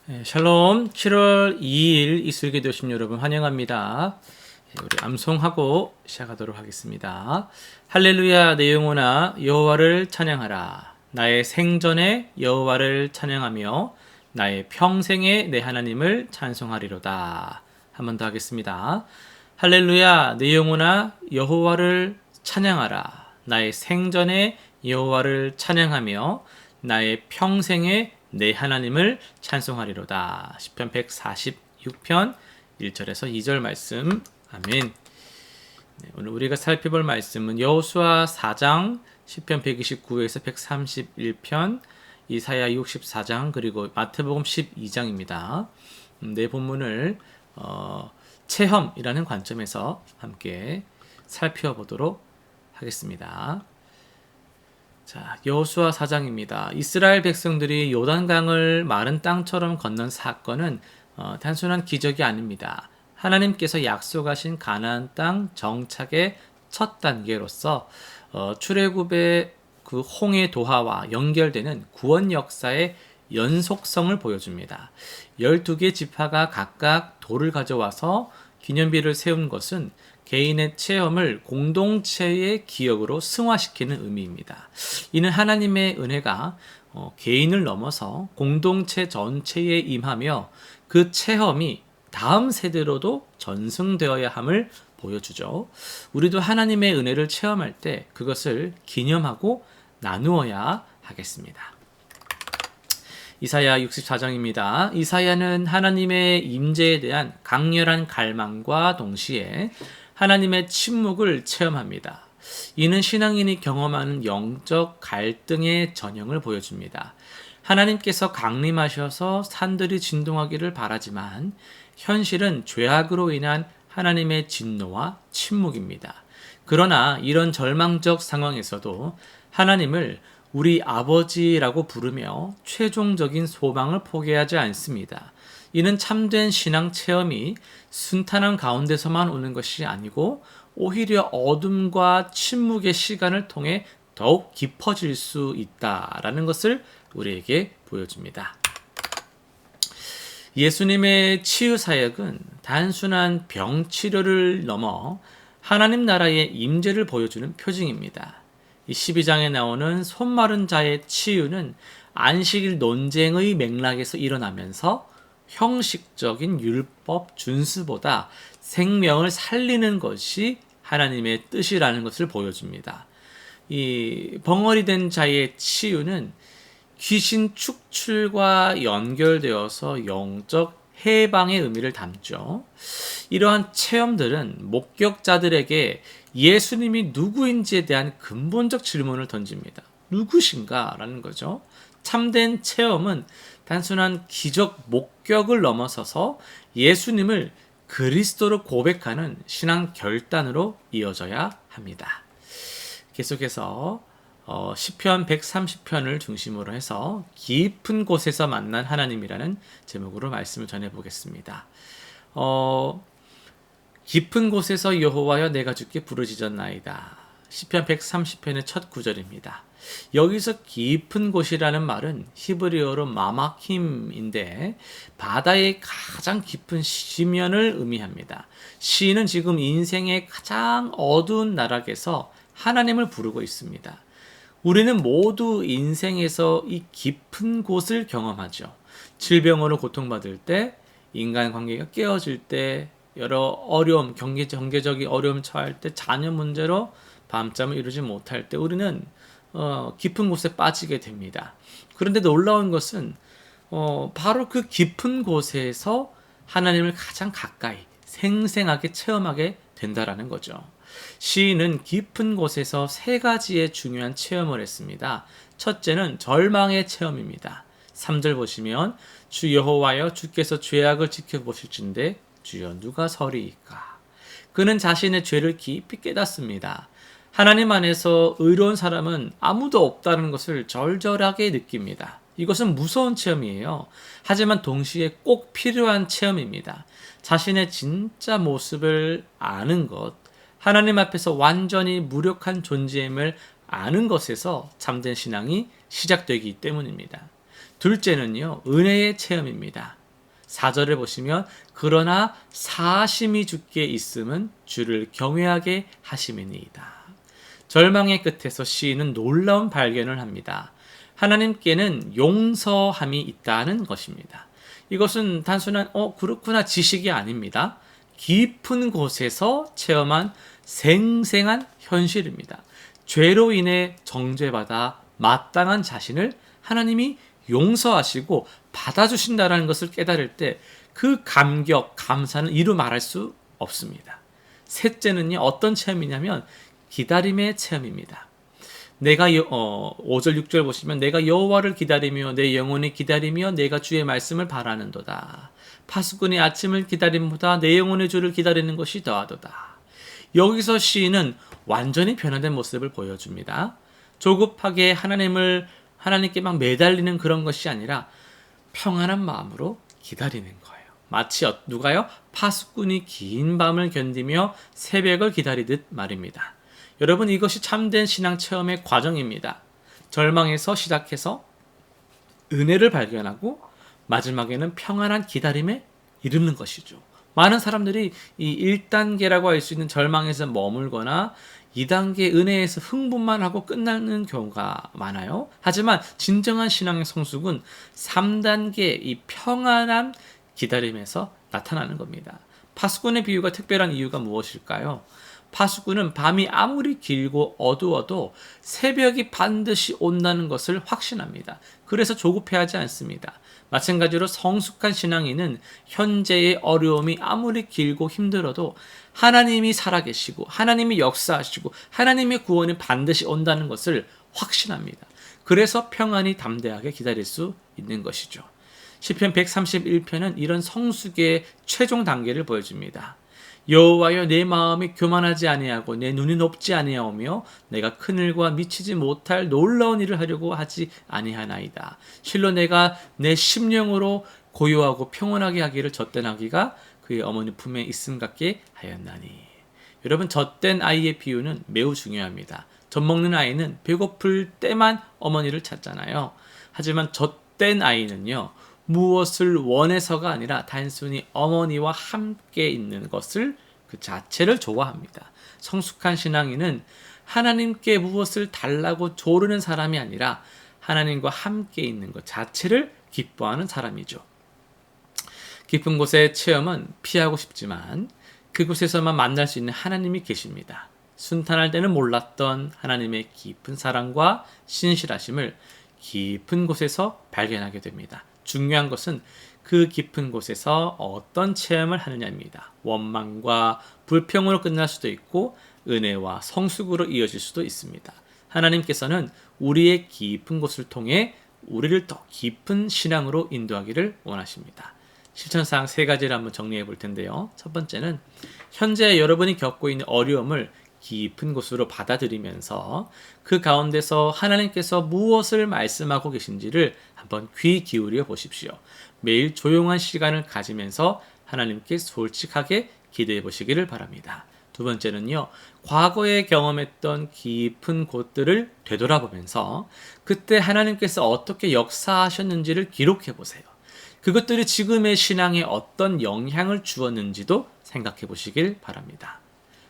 샬롬. 7월 2일 이슬기도 오신 여러분 환영합니다. 우리 암송하고 시작하도록 하겠습니다. 할렐루야 내 영혼아 여호와를 찬양하라. 나의 생전에 여호와를 찬양하며 나의 평생에 내 하나님을 찬송하리로다. 한 번 더 하겠습니다. 할렐루야 내 영혼아 여호와를 찬양하라. 나의 생전에 여호와를 찬양하며 나의 평생에 내 하나님을 찬송하리로다. 시편 146편 1절에서 2절 말씀. 아멘. 오늘 우리가 살펴볼 말씀은 여호수아 4장, 시편 129에서 131편, 이사야 64장, 그리고 마태복음 12장입니다. 내 본문을 체험이라는 관점에서 함께 살펴보도록 하겠습니다. 자, 여호수아 4장입니다. 이스라엘 백성들이 요단강을 마른 땅처럼 건넌 사건은 단순한 기적이 아닙니다. 하나님께서 약속하신 가나안 땅 정착의 첫 단계로서 출애굽의 그 홍해 도하와 연결되는 구원 역사의 연속성을 보여줍니다. 12개 지파가 각각 돌을 가져와서 기념비를 세운 것은 개인의 체험을 공동체의 기억으로 승화시키는 의미입니다. 이는 하나님의 은혜가 개인을 넘어서 공동체 전체에 임하며 그 체험이 다음 세대로도 전승되어야 함을 보여주죠. 우리도 하나님의 은혜를 체험할 때 그것을 기념하고 나누어야 하겠습니다. 이사야 64장입니다. 이사야는 하나님의 임재에 대한 강렬한 갈망과 동시에 하나님의 침묵을 체험합니다. 이는 신앙인이 경험하는 영적 갈등의 전형을 보여줍니다. 하나님께서 강림하셔서 산들이 진동하기를 바라지만 현실은 죄악으로 인한 하나님의 진노와 침묵입니다. 그러나 이런 절망적 상황에서도 하나님을 우리 아버지라고 부르며 최종적인 소망을 포기하지 않습니다. 이는 참된 신앙 체험이 순탄한 가운데서만 오는 것이 아니고 오히려 어둠과 침묵의 시간을 통해 더욱 깊어질 수 있다라는 것을 우리에게 보여줍니다. 예수님의 치유 사역은 단순한 병 치료를 넘어 하나님 나라의 임재를 보여주는 표징입니다. 이 12장에 나오는 손 마른 자의 치유는 안식일 논쟁의 맥락에서 일어나면서 형식적인 율법 준수보다 생명을 살리는 것이 하나님의 뜻이라는 것을 보여줍니다. 이 벙어리 된 자의 치유는 귀신 축출과 연결되어서 영적 해방의 의미를 담죠. 이러한 체험들은 목격자들에게 예수님이 누구인지에 대한 근본적 질문을 던집니다. 누구신가? 라는 거죠. 참된 체험은 단순한 기적 목격을 넘어서서 예수님을 그리스도로 고백하는 신앙 결단으로 이어져야 합니다. 계속해서 시편 130편을 중심으로 해서 깊은 곳에서 만난 하나님이라는 제목으로 말씀을 전해보겠습니다. 깊은 곳에서 여호와여 내가 주께 부르짖었나이다. 시편 130편의 첫 구절입니다. 여기서 깊은 곳이라는 말은 히브리어로 마마킴인데 바다의 가장 깊은 시면을 의미합니다. 시인은 지금 인생의 가장 어두운 나락에서 하나님을 부르고 있습니다. 우리는 모두 인생에서 이 깊은 곳을 경험하죠. 질병으로 고통받을 때, 인간관계가 깨어질 때, 여러 어려움, 경제적인 어려움 처할 때, 자녀 문제로 밤잠을 이루지 못할 때 우리는 깊은 곳에 빠지게 됩니다. 그런데 놀라운 것은 바로 그 깊은 곳에서 하나님을 가장 가까이 생생하게 체험하게 된다라는 거죠. 시인은 깊은 곳에서 세 가지의 중요한 체험을 했습니다. 첫째는 절망의 체험입니다. 3절 보시면 주 여호와여 주께서 죄악을 지켜보실진데 주여 누가 서리이까. 그는 자신의 죄를 깊이 깨닫습니다. 하나님 안에서 의로운 사람은 아무도 없다는 것을 절절하게 느낍니다. 이것은 무서운 체험이에요. 하지만 동시에 꼭 필요한 체험입니다. 자신의 진짜 모습을 아는 것, 하나님 앞에서 완전히 무력한 존재임을 아는 것에서 참된 신앙이 시작되기 때문입니다. 둘째는요, 은혜의 체험입니다. 4절을 보시면 그러나 사심이 주께 있음은 주를 경외하게 하심이니이다. 절망의 끝에서 시인은 놀라운 발견을 합니다. 하나님께는 용서함이 있다는 것입니다. 이것은 단순한 그렇구나 지식이 아닙니다. 깊은 곳에서 체험한 생생한 현실입니다. 죄로 인해 정죄받아 마땅한 자신을 하나님이 용서하시고 받아주신다는 것을 깨달을 때 그 감격, 감사는 이루 말할 수 없습니다. 셋째는요, 어떤 체험이냐면 기다림의 체험입니다. 내가 5절 6절 보시면 내가 여호와를 기다리며 내 영혼이 기다리며 내가 주의 말씀을 바라는도다. 파수꾼의 아침을 기다림보다 내 영혼의 주를 기다리는 것이 더하도다. 여기서 시인은 완전히 변화된 모습을 보여줍니다. 조급하게 하나님께 막 매달리는 그런 것이 아니라 평안한 마음으로 기다리는 거예요. 마치 누가요? 파수꾼이 긴 밤을 견디며 새벽을 기다리듯 말입니다. 여러분, 이것이 참된 신앙 체험의 과정입니다. 절망에서 시작해서 은혜를 발견하고 마지막에는 평안한 기다림에 이르는 것이죠. 많은 사람들이 이 1단계라고 할 수 있는 절망에서 머물거나 2단계 은혜에서 흥분만 하고 끝나는 경우가 많아요. 하지만 진정한 신앙의 성숙은 3단계 이 평안한 기다림에서 나타나는 겁니다. 파수꾼의 비유가 특별한 이유가 무엇일까요? 파수꾼은 밤이 아무리 길고 어두워도 새벽이 반드시 온다는 것을 확신합니다. 그래서 조급해하지 않습니다. 마찬가지로 성숙한 신앙인은 현재의 어려움이 아무리 길고 힘들어도 하나님이 살아계시고 하나님이 역사하시고 하나님의 구원이 반드시 온다는 것을 확신합니다. 그래서 평안히 담대하게 기다릴 수 있는 것이죠. 시편 131편은 이런 성숙의 최종 단계를 보여줍니다. 여호와여, 내 마음이 교만하지 아니하고 내 눈이 높지 아니하오며 내가 큰 일과 미치지 못할 놀라운 일을 하려고 하지 아니하나이다. 실로 내가 내 심령으로 고요하고 평온하게 하기를 젖된 아기가 그의 어머니 품에 있음 같게 하였나니. 여러분, 젖된 아이의 비유는 매우 중요합니다. 젖 먹는 아이는 배고플 때만 어머니를 찾잖아요. 하지만 젖된 아이는요, 무엇을 원해서가 아니라 단순히 어머니와 함께 있는 것을 그 자체를 좋아합니다. 성숙한 신앙인은 하나님께 무엇을 달라고 조르는 사람이 아니라 하나님과 함께 있는 것 자체를 기뻐하는 사람이죠. 깊은 곳의 체험은 피하고 싶지만 그곳에서만 만날 수 있는 하나님이 계십니다. 순탄할 때는 몰랐던 하나님의 깊은 사랑과 신실하심을 깊은 곳에서 발견하게 됩니다. 중요한 것은 그 깊은 곳에서 어떤 체험을 하느냐입니다. 원망과 불평으로 끝날 수도 있고 은혜와 성숙으로 이어질 수도 있습니다. 하나님께서는 우리의 깊은 곳을 통해 우리를 더 깊은 신앙으로 인도하기를 원하십니다. 실천사항 3가지를 한번 정리해 볼 텐데요. 첫 번째는 현재 여러분이 겪고 있는 어려움을 깊은 곳으로 받아들이면서 그 가운데서 하나님께서 무엇을 말씀하고 계신지를 한번 귀 기울여 보십시오. 매일 조용한 시간을 가지면서 하나님께 솔직하게 기도해 보시기를 바랍니다. 두 번째는요, 과거에 경험했던 깊은 곳들을 되돌아보면서 그때 하나님께서 어떻게 역사하셨는지를 기록해 보세요. 그것들이 지금의 신앙에 어떤 영향을 주었는지도 생각해 보시길 바랍니다.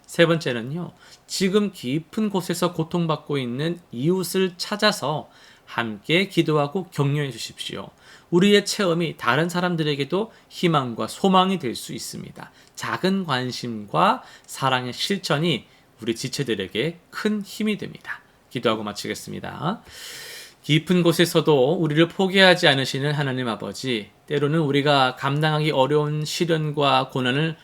세 번째는요, 지금 깊은 곳에서 고통받고 있는 이웃을 찾아서 함께 기도하고 격려해 주십시오. 우리의 체험이 다른 사람들에게도 희망과 소망이 될 수 있습니다. 작은 관심과 사랑의 실천이 우리 지체들에게 큰 힘이 됩니다. 기도하고 마치겠습니다. 깊은 곳에서도 우리를 포기하지 않으시는 하나님 아버지, 때로는 우리가 감당하기 어려운 시련과 고난을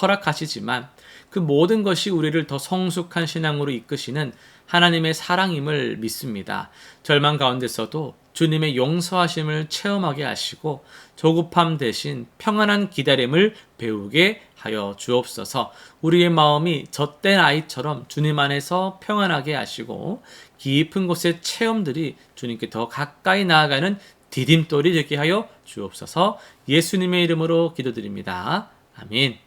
허락하시지만 그 모든 것이 우리를 더 성숙한 신앙으로 이끄시는 하나님의 사랑임을 믿습니다. 절망 가운데서도 주님의 용서하심을 체험하게 하시고 조급함 대신 평안한 기다림을 배우게 하여 주옵소서. 우리의 마음이 젖된 아이처럼 주님 안에서 평안하게 하시고 깊은 곳의 체험들이 주님께 더 가까이 나아가는 디딤돌이 되게 하여 주옵소서. 예수님의 이름으로 기도드립니다. 아멘.